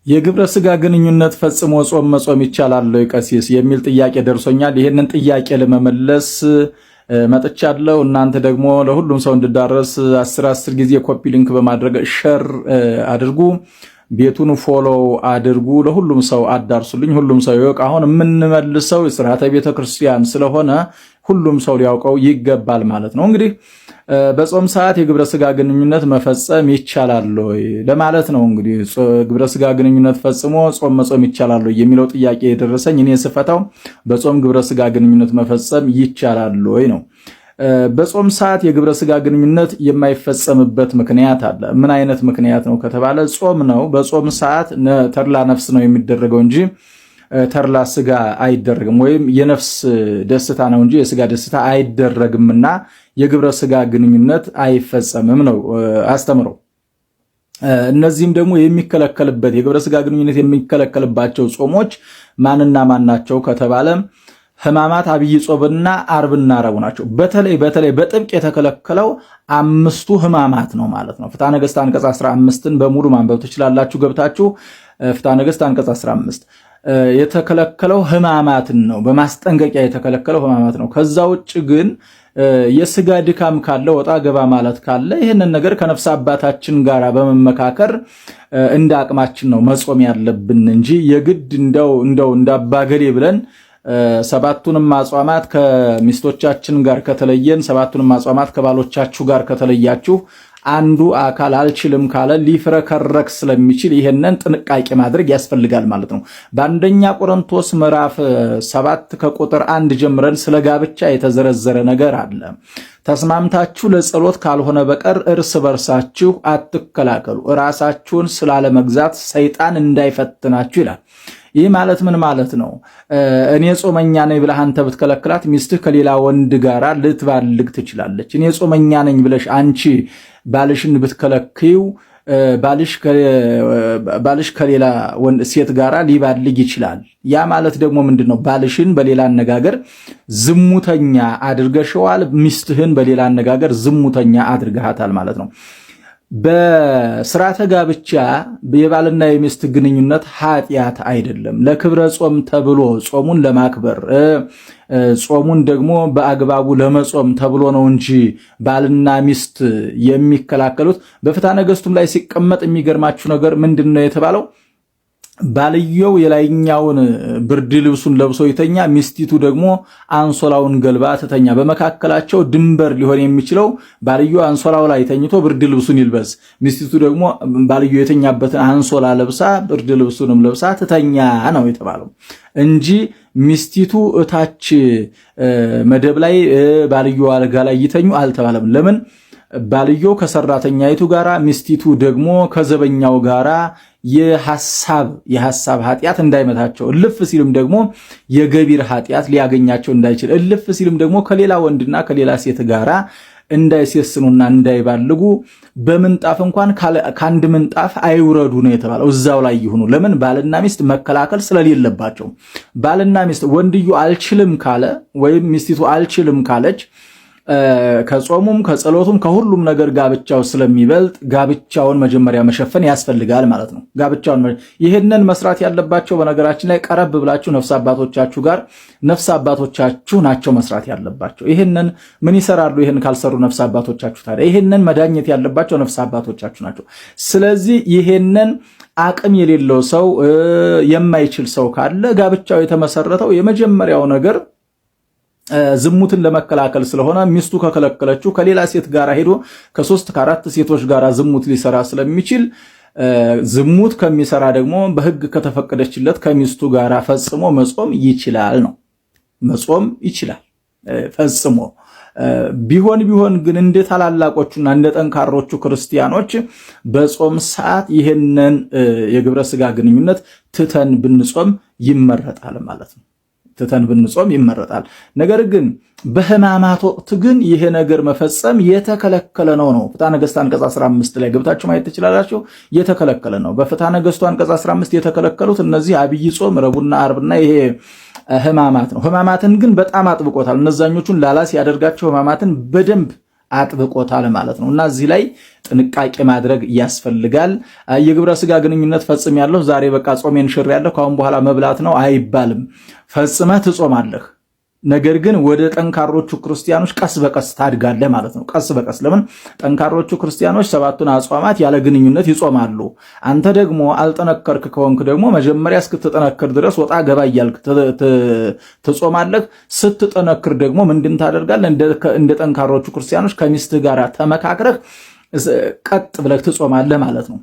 የግብረ ስጋ ግንኙነት ፈጽሞ ጾም መጾም ይቻላል ወይ ቀሲስ የሚል ጥያቄ ደርሶኛል። ይሄንን ጥያቄ ለመመለስ መጥቻለሁ። እናንተ ደግሞ ለሁሉም ሰው እንዲዳረስ 10 ጊዜ ኮፒ ሊንክ በማድረግ ሼር አድርጉ፣ ቤቱን ፎሎ አድርጉ፣ ለሁሉም ሰው አዳርሱልኝ። ሁሉም ሰው ይወቅ። አሁን የምንመልሰው ስርዓተ ቤተክርስቲያን ስለሆነ ሁሉም ሰው ሊያውቀው ይገባል ማለት ነው። እንግዲህ በጾም ሰዓት የግብረ ስጋ ግንኙነት መፈጸም ይቻላል ወይ ለማለት ነው። እንግዲህ ግብረ ስጋ ግንኙነት ፈጽሞ ጾም መጾም ይቻላል ወይ የሚለው ጥያቄ የደረሰኝ እኔ ስፈታው በጾም ግብረ ስጋ ግንኙነት መፈጸም ይቻላል ወይ ነው። በጾም ሰዓት የግብረ ስጋ ግንኙነት የማይፈጸምበት ምክንያት አለ። ምን አይነት ምክንያት ነው ከተባለ ጾም ነው። በጾም ሰዓት ተድላ ነፍስ ነው የሚደረገው እንጂ ተድላ ስጋ አይደረግም፣ ወይም የነፍስ ደስታ ነው እንጂ የስጋ ደስታ አይደረግምና የግብረ ስጋ ግንኙነት አይፈጸምም ነው አስተምረው። እነዚህም ደግሞ የሚከለከልበት የግብረ ስጋ ግንኙነት የሚከለከልባቸው ጾሞች ማንና ማን ናቸው ከተባለ ሕማማት፣ አብይ ጾምና ዓርብና ረቡዕ ናቸው። በተለይ በጥብቅ የተከለከለው 5ቱ ሕማማት ነው ማለት ነው። ፍትሐ ነገሥት አንቀጽ 15ን በሙሉ ማንበብ ትችላላችሁ ገብታችሁ። ፍትሐ ነገሥት አንቀጽ 15 የተከለከለው ሕማማትን ነው፣ በማስጠንቀቂያ የተከለከለው ሕማማት ነው። ከዛ ውጭ ግን የስጋ ድካም ካለ ወጣ ገባ ማለት ካለ ይህንን ነገር ከነፍስ አባታችን ጋር በመመካከር እንደ አቅማችን ነው መጾም ያለብን እንጂ የግድ እንደው እንዳባገሌ ብለን 7ቱንም አጽዋማት ከሚስቶቻችን ጋር ከተለየን 7ቱንም አጽዋማት ከባሎቻችሁ ጋር ከተለያችሁ አንዱ አካል አልችልም ካለ ሊፍረከረክ ስለሚችል ይሄንን ጥንቃቄ ማድረግ ያስፈልጋል ማለት ነው። በአንደኛ ቆሮንቶስ ምዕራፍ 7 ከቁጥር 1 ጀምረን ስለ ጋብቻ የተዘረዘረ ነገር አለ። ተስማምታችሁ ለጸሎት ካልሆነ በቀር እርስ በርሳችሁ አትከላከሉ፣ ራሳችሁን ስላለመግዛት ሰይጣን እንዳይፈትናችሁ ይላል። ይህ ማለት ምን ማለት ነው? እኔ ጾመኛ ነኝ ብለህ አንተ ብትከለክላት ሚስትህ ከሌላ ወንድ ጋር ልትባልግ ትችላለች። እኔ ጾመኛ ነኝ ብለሽ አንቺ ባልሽን ብትከለክዩ ባልሽ ከሌላ ሴት ጋር ሊባልግ ይችላል። ያ ማለት ደግሞ ምንድነው? ባልሽን በሌላ አነጋገር ዝሙተኛ አድርገሽዋል፣ ሚስትህን በሌላ አነጋገር ዝሙተኛ አድርገሃታል ማለት ነው። በስርዓተ ጋብቻ የባልና የሚስት ግንኙነት ኃጢአት አይደለም። ለክብረ ጾም ተብሎ ጾሙን ለማክበር ጾሙን ደግሞ በአግባቡ ለመጾም ተብሎ ነው እንጂ ባልና ሚስት የሚከላከሉት። በፍትሐ ነገሥቱም ላይ ሲቀመጥ የሚገርማችሁ ነገር ምንድነው የተባለው? ባልየው የላይኛውን ብርድ ልብሱን ለብሶ ይተኛ፣ ሚስቲቱ ደግሞ አንሶላውን ገልባ ትተኛ። በመካከላቸው ድንበር ሊሆን የሚችለው ባልየው አንሶላው ላይ ተኝቶ ብርድ ልብሱን ይልበስ፣ ሚስቲቱ ደግሞ ባልየው የተኛበትን አንሶላ ለብሳ ብርድ ልብሱንም ለብሳ ትተኛ ነው የተባለው እንጂ ሚስቲቱ እታች መደብ ላይ ባልየው አልጋ ላይ ይተኙ አልተባለም። ለምን? ባልየው ከሰራተኛይቱ ጋራ ሚስቲቱ ደግሞ ከዘበኛው ጋራ የሐሳብ ኃጢአት እንዳይመታቸው፣ እልፍ ሲልም ደግሞ የገቢር ኃጢአት ሊያገኛቸው እንዳይችል፣ እልፍ ሲልም ደግሞ ከሌላ ወንድና ከሌላ ሴት ጋራ እንዳይሴስኑና እንዳይባልጉ በምንጣፍ እንኳን ከአንድ ምንጣፍ አይውረዱ ነው የተባለው። እዛው ላይ ይሁኑ። ለምን? ባልና ሚስት መከላከል ስለሌለባቸው። ባልና ሚስት ወንድዩ አልችልም ካለ ወይም ሚስቲቱ አልችልም ካለች ከጾሙም ከጸሎቱም ከሁሉም ነገር ጋብቻው ስለሚበልጥ ጋብቻውን መጀመሪያ መሸፈን ያስፈልጋል ማለት ነው። ይህንን መስራት ያለባቸው በነገራችን ላይ ቀረብ ብላችሁ ነፍስ አባቶቻችሁ ናቸው መስራት ያለባቸው። ይህንን ምን ይሰራሉ? ይህን ካልሰሩ ነፍስ አባቶቻችሁ ታዲያ ይህንን መዳኘት ያለባቸው ነፍስ አባቶቻችሁ ናቸው። ስለዚህ ይህንን አቅም የሌለው ሰው የማይችል ሰው ካለ ጋብቻው የተመሰረተው የመጀመሪያው ነገር ዝሙትን ለመከላከል ስለሆነ ሚስቱ ከከለከለችው ከሌላ ሴት ጋር ሄዶ ከ3 ከ4 ሴቶች ጋር ዝሙት ሊሰራ ስለሚችል ዝሙት ከሚሰራ ደግሞ በሕግ ከተፈቀደችለት ከሚስቱ ጋር ፈጽሞ መጾም ይችላል ነው። መጾም ይችላል ፈጽሞ። ቢሆን ግን እንደ ታላላቆቹና እንደ ጠንካሮቹ ክርስቲያኖች በጾም ሰዓት ይህንን የግብረ ስጋ ግንኙነት ትተን ብንጾም ይመረጣል ማለት ነው። ትተን ብንጾም ይመረጣል። ነገር ግን በሕማማት ወቅት ግን ይሄ ነገር መፈጸም የተከለከለ ነው። ፍትሐ ነገሥት አንቀጽ 15 ላይ ገብታችሁ ማየት ትችላላችሁ። የተከለከለ ነው። በፍትሐ ነገሥቱ አንቀጽ 15 የተከለከሉት እነዚህ አብይ ጾም፣ ረቡዕና ዓርብና ይሄ ሕማማት ነው። ሕማማትን ግን በጣም አጥብቆታል። እነዛኞቹን ላላ ሲያደርጋቸው ሕማማትን በደንብ አጥብቆታል ማለት ነው። እና እዚህ ላይ ጥንቃቄ ማድረግ ያስፈልጋል። የግብረ ስጋ ግንኙነት ፈጽሜያለሁ፣ ዛሬ በቃ ጾሜን ሽሬያለሁ፣ ካሁን በኋላ መብላት ነው አይባልም። ፈጽመህ ትጾማለህ። ነገር ግን ወደ ጠንካሮቹ ክርስቲያኖች ቀስ በቀስ ታድጋለህ ማለት ነው። ቀስ በቀስ ለምን ጠንካሮቹ ክርስቲያኖች 7ቱን አጽዋማት ያለ ግንኙነት ይጾማሉ። አንተ ደግሞ አልጠነከርክ ከሆንክ ደግሞ መጀመሪያ እስክትጠነክር ድረስ ወጣ ገባ እያልክ ትጾማለህ። ስትጠነክር ደግሞ ምንድን ታደርጋለህ? እንደ ጠንካሮቹ ክርስቲያኖች ከሚስትህ ጋር ተመካክረህ ቀጥ ብለህ ትጾማለህ ማለት ነው።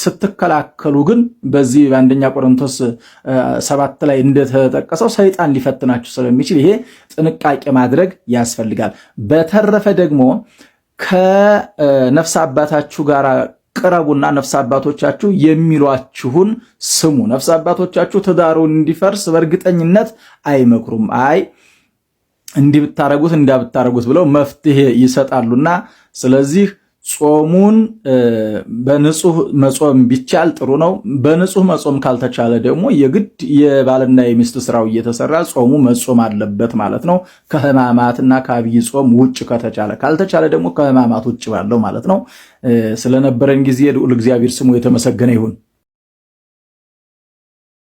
ስትከላከሉ ግን በዚህ በአንደኛ ቆሮንቶስ 7 ላይ እንደተጠቀሰው ሰይጣን ሊፈትናችሁ ስለሚችል ይሄ ጥንቃቄ ማድረግ ያስፈልጋል። በተረፈ ደግሞ ከነፍስ አባታችሁ ጋር ቅረቡና ነፍስ አባቶቻችሁ የሚሏችሁን ስሙ። ነፍስ አባቶቻችሁ ትዳሩን እንዲፈርስ በእርግጠኝነት አይመክሩም። እንዲህ ብታረጉት እንዳብታረጉት ብለው መፍትሄ ይሰጣሉና ስለዚህ ጾሙን በንጹህ መጾም ቢቻል ጥሩ ነው። በንጹህ መጾም ካልተቻለ ደግሞ የግድ የባልና የሚስት ስራው እየተሰራ ጾሙ መጾም አለበት ማለት ነው። ከሕማማትና ከአብይ ጾም ውጭ ካልተቻለ ደግሞ ከሕማማት ውጭ ባለው ማለት ነው። ስለነበረን ጊዜ ልዑል እግዚአብሔር ስሙ የተመሰገነ ይሁን።